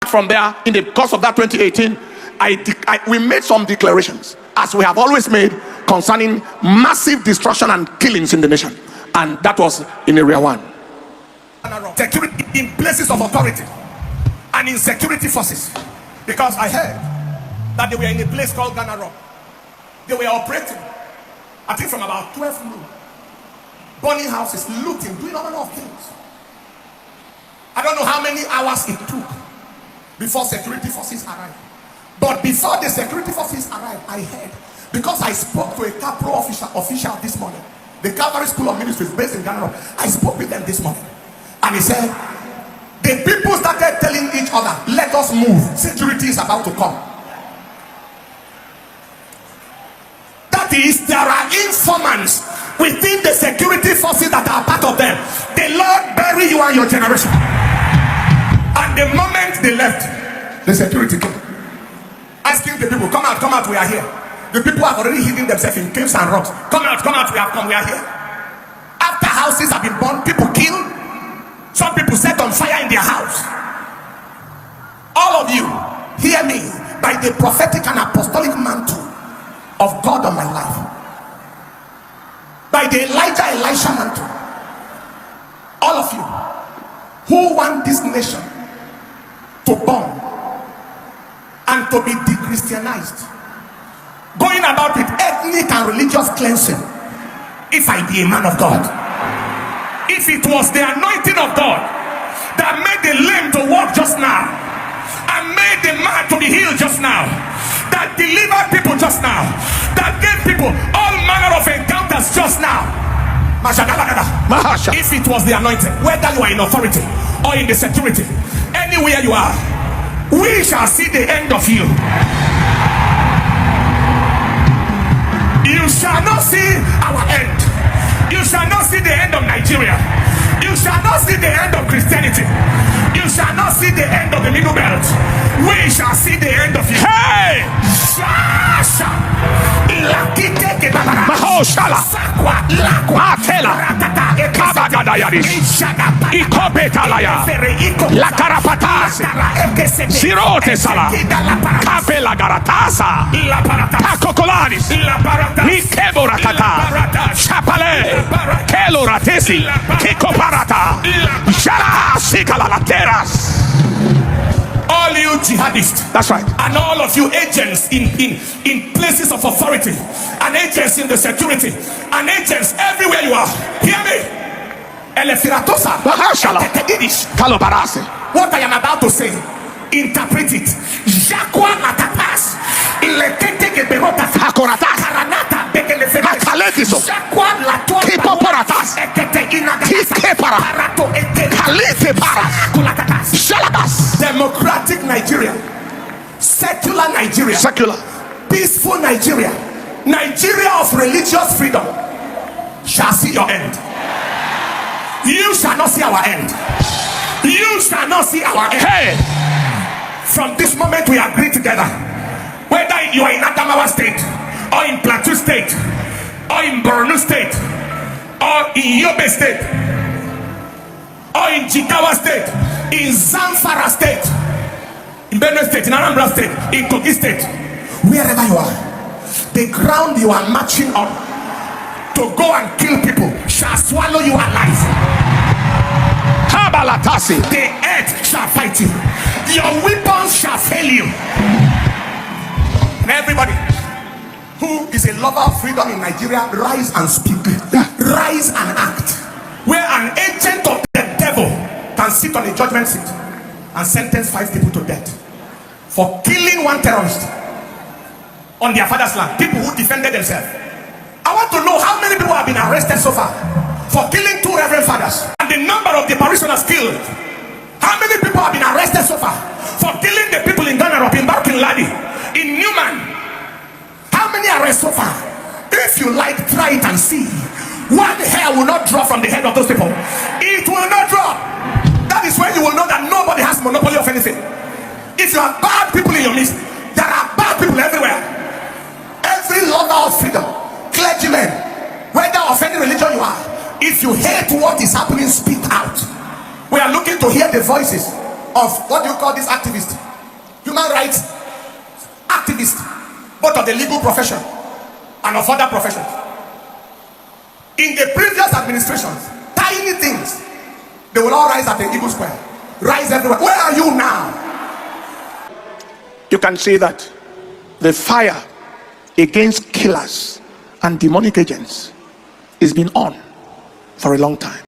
from there, in the course of that 2018, we made some declarations, as we have always made, concerning massive destruction and killings in the nation. And that was in area 1. Security in places of authority and in security forces. Because I heard that they were in a place called Ghana Rock. They were operating, I think from about 12 noon, burning houses, looting, doing all manner of things. I don't know how many hours it took before security forces arrived. But before the security forces arrived, I heard, because I spoke to a Capro official this morning, the Calvary School of Ministries based in Ghana Rock. I spoke with them this morning, and he said, the people started telling each other, let us move, security is about to come. That is, there are informants within the security forces that are part of them. The Lord bury you and your generation. And the moment they left, the security came, asking the people, come out, we are here. The people have already hidden themselves in caves and rocks. Come out, we have come, we are here. After houses have been burned, people killed. Some people set on fire in their house. All of you, hear me, by the prophetic and apostolic mantle of God on my life, by the Elisha mantle, all of you who want this nation to burn and to be de-Christianized, going about with ethnic and religious cleansing. If I be a man of God, if it was the anointing of God that made the lame to walk just now, and made the man to be healed just now, that delivered people just now, that gave people all manner of encounters just now, if it was the anointing, whether you are in authority or in the security, anywhere you are, we shall see the end of you. You shall not see our end. You shall not see the end of Nigeria. You shall not see the end of Christianity. You shall not see the end of the Middle Belt. We shall see the end of you. Hey! Mahoshala Atela Kabagadayadis Ikopetalaya La Carapatas Sirote Sala Capela Garatasa Tacocoladis Ikeborakata Chapale Keloratesi Kikoparata Shara Sikalalateras. All you jihadists, that's right, and all of you agents in places of authority, and agents in the security, and agents everywhere you are, hear me. What I am about to say, interpret it. Democratic Nigeria, secular Nigeria, peaceful Nigeria, Nigeria of religious freedom shall see your end. You shall not see our end. You shall not see our end. Hey. From this moment we agree together, whether you are in Adamawa State, or in Plateau State, or in Borno State, or in Yobe State, or in Jigawa State, in Zamfara State, in Benue State, in Anambra State, in Kogi State, wherever you are, the ground you are marching on to go and kill people shall swallow you alive. The earth shall fight you. Your weapons shall fail you. And everybody who is a lover of freedom in Nigeria, rise and speak. Rise and act. Where an agent of the devil can sit on a judgment seat and sentence 5 people to death for killing one terrorist on their father's land. People who defended themselves. I want to know how many people have been arrested so far for killing 2 reverend fathers, and the number of the parishioners killed. How many people have been arrested so far for killing the people in Ghana, in Barking Ladi, in Newman? How many arrests so far? If you like, try it and see. One hair will not drop from the head of those people. It will not drop. That is when you will know that nobody has monopoly of anything. If you have bad people in your midst, there are bad people everywhere. Every lover of freedom, clergymen, whether of any religion you are, if you hate what is happening, speak out. We are looking to hear the voices of, what do you call this activist? Human rights activists, both of the legal profession and of other professions. In the previous administrations, tiny things, they will all rise at the Eagle Square, rise everywhere. Where are you now? You can see that the fire against killers and demonic agents is been on for a long time.